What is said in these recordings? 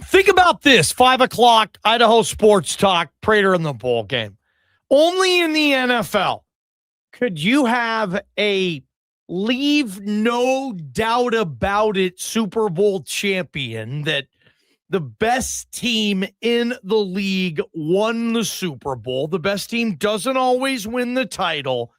Think about this, 5 o'clock, Idaho Sports Talk, Prater in the bowl game. Only in the NFL could you have a leave no doubt about it Super Bowl champion that the best team in the league won the Super Bowl. The best team doesn't always win the title.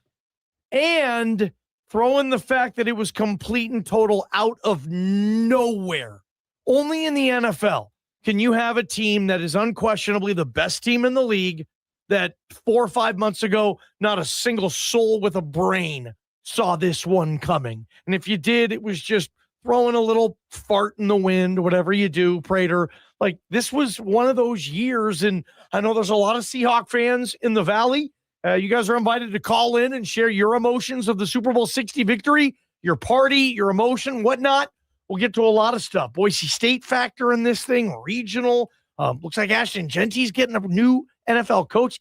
And throw in the fact that it was complete and total out of nowhere. Only in the NFL can you have a team that is unquestionably the best team in the league that 4 or 5 months ago, not a single soul with a brain saw this one coming. And if you did, it was just throwing a little fart in the wind, whatever you do, Prater. Like, this was one of those years, and I know there's a lot of Seahawks fans in the Valley. You guys are invited to call in and share your emotions of the Super Bowl 60 victory, your party, your emotion, whatnot. We'll get to a lot of stuff. Boise State factor in this thing, regional. Looks like Ashton Genty's getting a new NFL coach.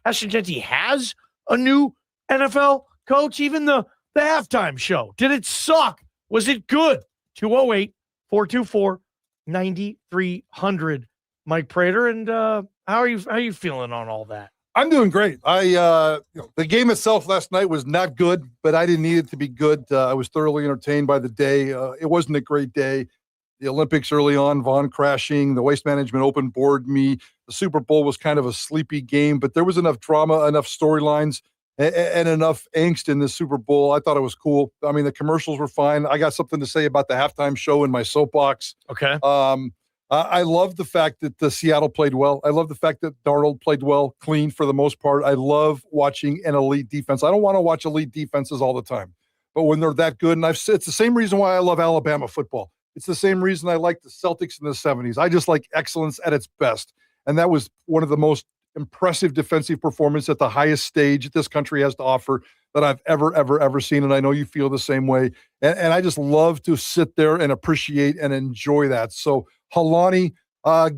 Ashton Genty has a new NFL coach? Even the halftime show. Did it suck? Was it good? 208-424-9300. Mike Prater. And how are you feeling on all that? I'm doing great. The game itself last night was not good, but I didn't need it to be good. I was thoroughly entertained by the day. It wasn't a great day. The Olympics early on, Vaughn crashing, the Waste Management Open bored me. The Super Bowl was kind of a sleepy game, but there was enough drama, enough storylines, and enough angst in the Super Bowl. I thought it was cool. I mean, the commercials were fine. I got something to say about the halftime show in my soapbox. Okay. I love the fact that the Seattle played well. I love the fact that Darnold played well, clean for the most part. I love watching an elite defense. I don't want to watch elite defenses all the time, but when they're that good, and it's the same reason why I love Alabama football. It's the same reason I like the Celtics in the 70s. I just like excellence at its best, and that was one of the most impressive defensive performance at the highest stage this country has to offer that I've ever seen, and I know you feel the same way. And I just love to sit there and appreciate and enjoy that. So Holani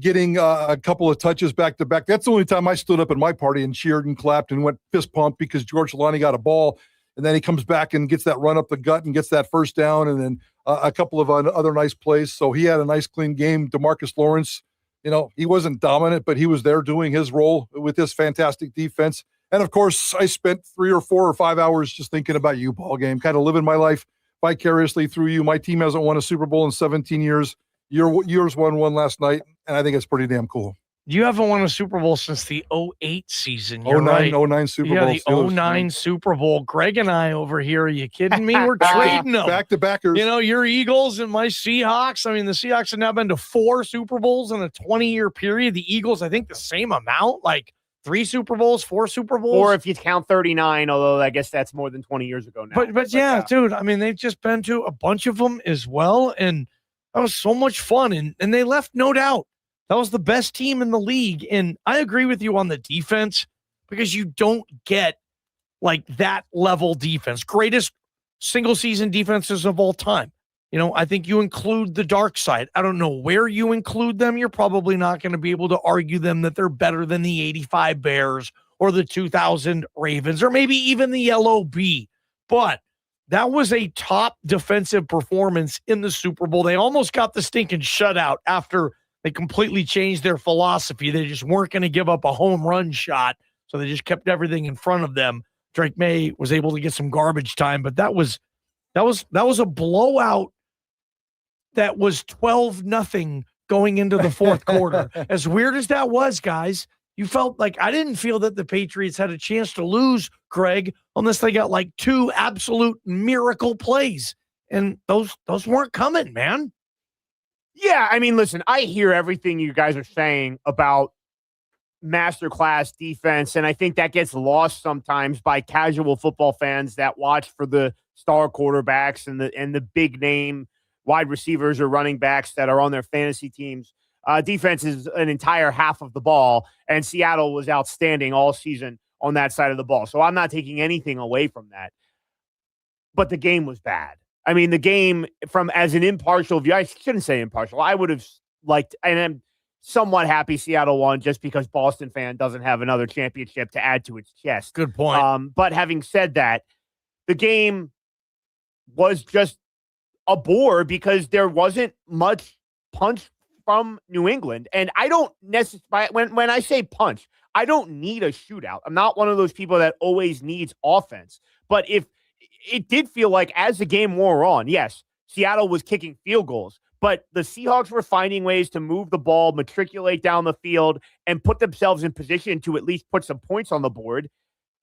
getting a couple of touches back to back. That's the only time I stood up at my party and cheered and clapped and went fist pumped because George Holani got a ball, and then he comes back and gets that run up the gut and gets that first down, and then a couple of other nice plays. So he had a nice clean game. DeMarcus Lawrence, he wasn't dominant, but he was there doing his role with this fantastic defense. And of course, I spent 3 or 4 or 5 hours just thinking about you, Ballgame, kind of living my life vicariously through you. My team hasn't won a Super Bowl in 17 years. Yours won one last night, and I think it's pretty damn cool. You haven't won a Super Bowl since the 08 season. You're 09 Super Bowl. Yeah, the 09 Super Bowl. Greg and I over here, are you kidding me? We're trading them. Back-to-backers. Your Eagles and my Seahawks. I mean, the Seahawks have now been to 4 Super Bowls in a 20-year period. The Eagles, I think, the same amount, like 3 Super Bowls, 4 Super Bowls. Or if you count 39, although I guess that's more than 20 years ago now. But yeah, dude, I mean, they've just been to a bunch of them as well, and that was so much fun, and they left no doubt. That was the best team in the league, and I agree with you on the defense because you don't get like that level defense. Greatest single-season defenses of all time. I think you include the dark side. I don't know where you include them. You're probably not going to be able to argue them that they're better than the 85 Bears or the 2000 Ravens or maybe even the LOB. But that was a top defensive performance in the Super Bowl. They almost got the stinking shutout after they completely changed their philosophy. They just weren't going to give up a home run shot, so they just kept everything in front of them. Drake May was able to get some garbage time, but that was a blowout that was 12-0 going into the fourth quarter. As weird as that was, guys, you felt like I didn't feel that the Patriots had a chance to lose, Greg, unless they got like 2 absolute miracle plays. And those weren't coming, man. Yeah, I mean, listen, I hear everything you guys are saying about masterclass defense, and I think that gets lost sometimes by casual football fans that watch for the star quarterbacks and the big name wide receivers or running backs that are on their fantasy teams. Defense is an entire half of the ball, and Seattle was outstanding all season on that side of the ball. So I'm not taking anything away from that. But the game was bad. I mean, the game as an impartial view, I shouldn't say impartial. I would have liked, and I'm somewhat happy Seattle won just because Boston fan doesn't have another championship to add to its chest. Good point. But having said that, the game was just a bore because there wasn't much punch from New England. And I don't necessarily, when I say punch, I don't need a shootout. I'm not one of those people that always needs offense. But if it did feel like as the game wore on, yes, Seattle was kicking field goals, but the Seahawks were finding ways to move the ball, matriculate down the field, and put themselves in position to at least put some points on the board.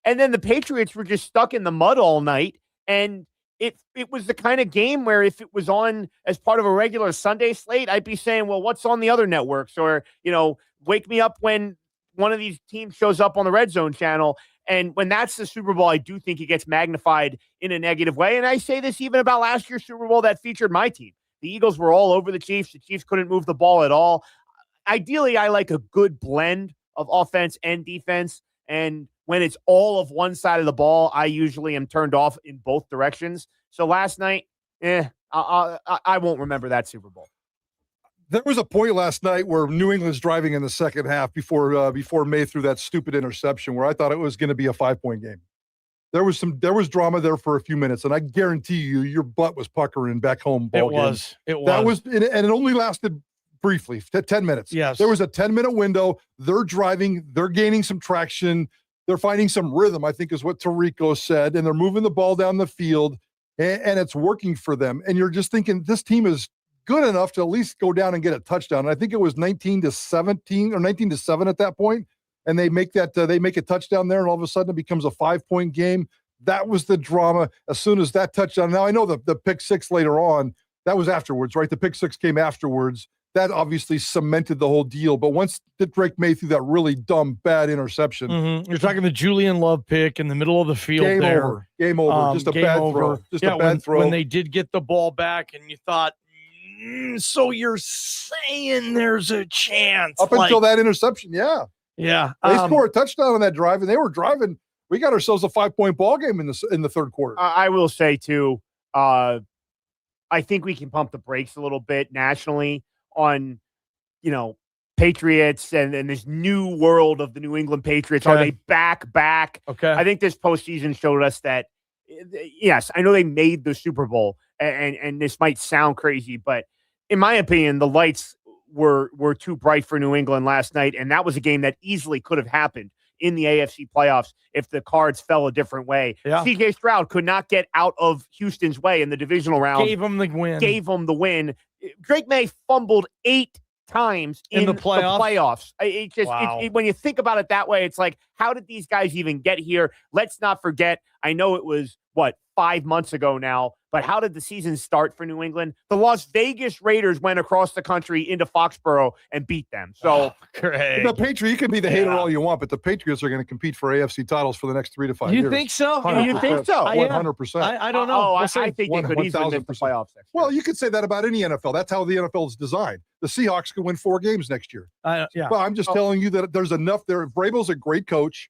And then the Patriots were just stuck in the mud all night. And it was the kind of game where if it was on as part of a regular Sunday slate, I'd be saying, well, what's on the other networks? Or, wake me up when one of these teams shows up on the Red Zone channel. And when that's the Super Bowl, I do think it gets magnified in a negative way. And I say this even about last year's Super Bowl that featured my team. The Eagles were all over the Chiefs. The Chiefs couldn't move the ball at all. Ideally, I like a good blend of offense and defense. And when it's all of one side of the ball, I usually am turned off in both directions. So last night, I won't remember that Super Bowl. There was a point last night where New England's driving in the second half before May threw that stupid interception where I thought it was going to be a 5-point game. There was drama there for a few minutes, and I guarantee you, your butt was puckering back home. It was. And it only lasted briefly, 10 minutes. Yes. There was a 10-minute window. They're driving. They're gaining some traction. They're finding some rhythm, I think is what Tirico said, and they're moving the ball down the field, and it's working for them. And you're just thinking this team is good enough to at least go down and get a touchdown. And I think it was 19-17 or 19-7 at that point, and they make a touchdown there, and all of a sudden it becomes a 5-point game. That was the drama as soon as that touchdown. Now I know the pick six later on, that was afterwards, right? The pick six came afterwards. That obviously cemented the whole deal. But once Drake May threw that really dumb, bad interception. Mm-hmm. You're talking the Julian Love pick in the middle of the field. Game over. Just a bad throw. A bad throw. When they did get the ball back and you thought, so you're saying there's a chance. Up until that interception, yeah. Yeah. They scored a touchdown on that drive, and they were driving. We got ourselves a 5-point ball game in the third quarter. I will say, too, I think we can pump the brakes a little bit nationally on, Patriots and this new world of the New England Patriots. Okay. Are they back? Okay. I think this postseason showed us that, yes, I know they made the Super Bowl, and this might sound crazy, but in my opinion, the lights were too bright for New England last night, and that was a game that easily could have happened in the AFC playoffs if the cards fell a different way. Yeah. CJ Stroud could not get out of Houston's way in the divisional round. Gave him the win. Drake May fumbled 8 times in the playoffs. When you think about it that way, it's like, how did these guys even get here? Let's not forget, I know it was 5 months ago now, but how did the season start for New England? The Las Vegas Raiders went across the country into Foxborough and beat them. So great. The Patriots, you can be the hater all you want, but the Patriots are going to compete for AFC titles for the next 3 to 5 years. You think so? 100%. You think so? 100%. I don't know. I think they could easily miss the playoffs next year. Well, you could say that about any NFL. That's how the NFL is designed. The Seahawks could win 4 games next year. Yeah. Well, I'm just telling you that there's enough there. Vrabel's a great coach.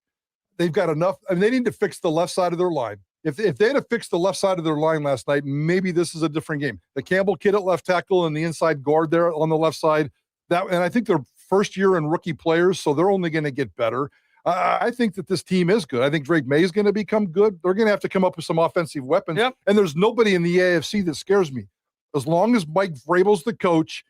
They've got enough. I mean, they need to fix the left side of their line. If they had fixed the left side of their line last night, maybe this is a different game. The Campbell kid at left tackle and the inside guard there on the left side, and I think they're first year and rookie players, so they're only going to get better. I think that this team is good. I think Drake May is going to become good. They're going to have to come up with some offensive weapons. Yep. And there's nobody in the AFC that scares me. As long as Mike Vrabel's the coach,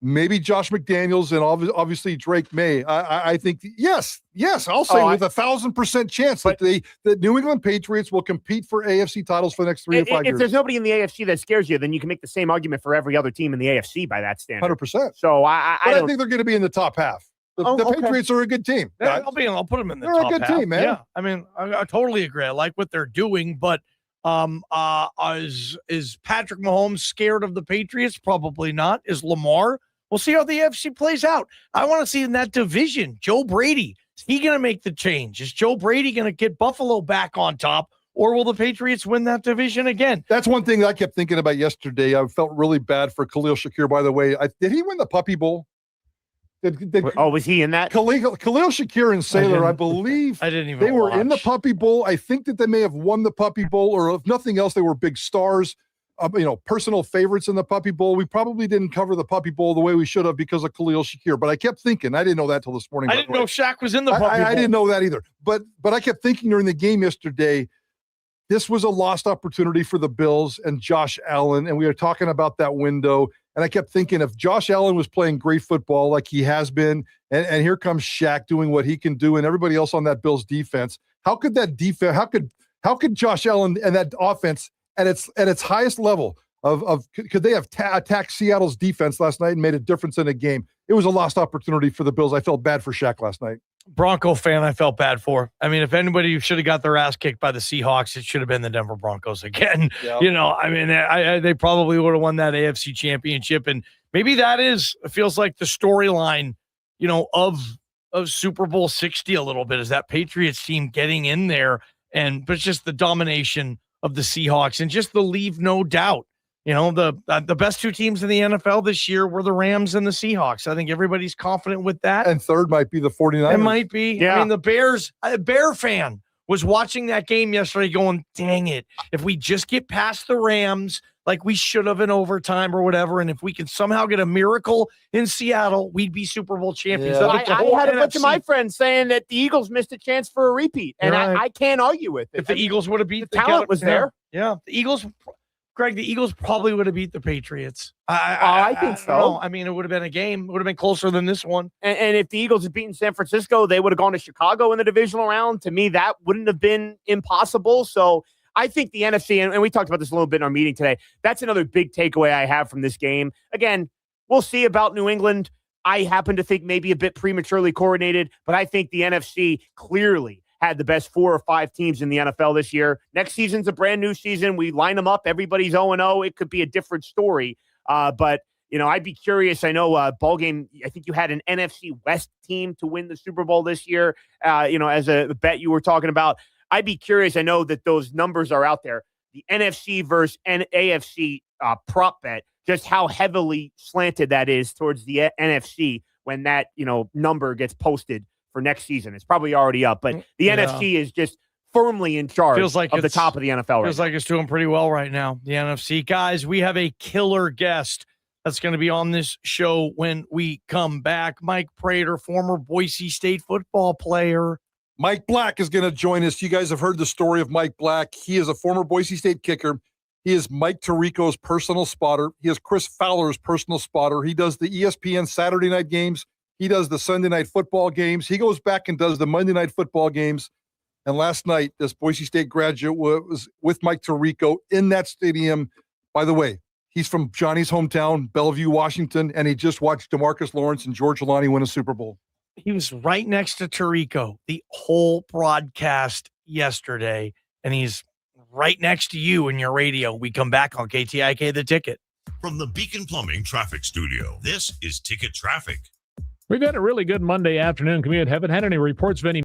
maybe Josh McDaniels and obviously Drake May. I think yes, I'll say with 1,000% chance that the New England Patriots will compete for AFC titles for the next 3 to 5 years. If there's nobody in the AFC that scares you, then you can make the same argument for every other team in the AFC by that standard. 100%. So I think they're going to be in the top half. The Patriots are a good team. I'll put them in the They're top a good half. team, man. Yeah, I mean, I totally agree. I like what they're doing, but is Patrick Mahomes scared of the Patriots? Probably not. Is Lamar? We'll see how the AFC plays out. I want to see in that division, Joe Brady. Is he going to make the change? Is Joe Brady going to get Buffalo back on top, or will the Patriots win that division again? That's one thing that I kept thinking about yesterday. I felt really bad for Khalil Shakir, by the way. Did he win the Puppy Bowl? Was he in that? Khalil Shakir and Saylor, I believe I didn't even they were watch. in the Puppy Bowl. I think that they may have won the Puppy Bowl, or if nothing else, they were big stars. Personal favorites in the Puppy Bowl. We probably didn't cover the Puppy Bowl the way we should have because of Khalil Shakir. But I kept thinking, I didn't know that till this morning. I didn't know Shaq was in the Puppy Bowl. I didn't know that either. But I kept thinking during the game yesterday, this was a lost opportunity for the Bills and Josh Allen. And we were talking about that window. And I kept thinking, if Josh Allen was playing great football like he has been, and here comes Shaq doing what he can do, and everybody else on that Bills defense, how could that defense? How could Josh Allen and that offense at its highest level could they have attacked Seattle's defense last night and made a difference in a game? It was a lost opportunity for the Bills. I felt bad for Shaq last night. Bronco fan, I felt bad for. I mean, if anybody should have got their ass kicked by the Seahawks, it should have been the Denver Broncos again. Yep. I mean, they probably would have won that AFC championship. And maybe that feels like the storyline, of Super Bowl 60 a little bit, is that Patriots team getting in there. But it's just the domination of the Seahawks and just the leave no doubt. The best two teams in the NFL this year were the Rams and the Seahawks. I think everybody's confident with that. And third might be the 49ers. It might be. Yeah. I mean, the Bears, a Bear fan was watching that game yesterday going, dang it, if we just get past the Rams like we should have in overtime or whatever, and if we can somehow get a miracle in Seattle, we'd be Super Bowl champions. Yeah. I had a bunch of my friends saying that the Eagles missed a chance for a repeat, and I can't argue with it. If the Eagles would have beat the talent was there. Yeah, the Eagles – Greg, the Eagles probably would have beat the Patriots. I think so. I mean, it would have been a game. It would have been closer than this one. And if the Eagles had beaten San Francisco, they would have gone to Chicago in the divisional round. To me, that wouldn't have been impossible. So I think the NFC, and we talked about this a little bit in our meeting today, that's another big takeaway I have from this game. Again, we'll see about New England. I happen to think maybe a bit prematurely coordinated, but I think the NFC clearly had the best 4 or 5 teams in the NFL this year. Next season's a brand new season. We line them up. Everybody's 0-0. It could be a different story. But, I'd be curious. I know Ballgame, I think you had an NFC West team to win the Super Bowl this year, as a bet you were talking about. I'd be curious. I know that those numbers are out there. The NFC versus AFC prop bet, just how heavily slanted that is towards the NFC when that, number gets posted for next season. It's probably already up, but the NFC is just firmly in charge of the top of the NFL. Feels like it's doing pretty well right now, the NFC. Guys, we have a killer guest that's going to be on this show when we come back. Mike Prater, former Boise State football player. Mike Black is going to join us. You guys have heard the story of Mike Black. He is a former Boise State kicker. He is Mike Tirico's personal spotter. He is Chris Fowler's personal spotter. He does the ESPN Saturday night games. He does the Sunday night football games. He goes back and does the Monday night football games. And last night, this Boise State graduate was with Mike Tirico in that stadium. By the way, he's from Johnny's hometown, Bellevue, Washington, and he just watched DeMarcus Lawrence and George Holani win a Super Bowl. He was right next to Tirico the whole broadcast yesterday, and he's right next to you in your radio. We come back on KTIK The Ticket. From the Beacon Plumbing Traffic Studio, this is Ticket Traffic. We've had a really good Monday afternoon commute. Haven't had any reports of any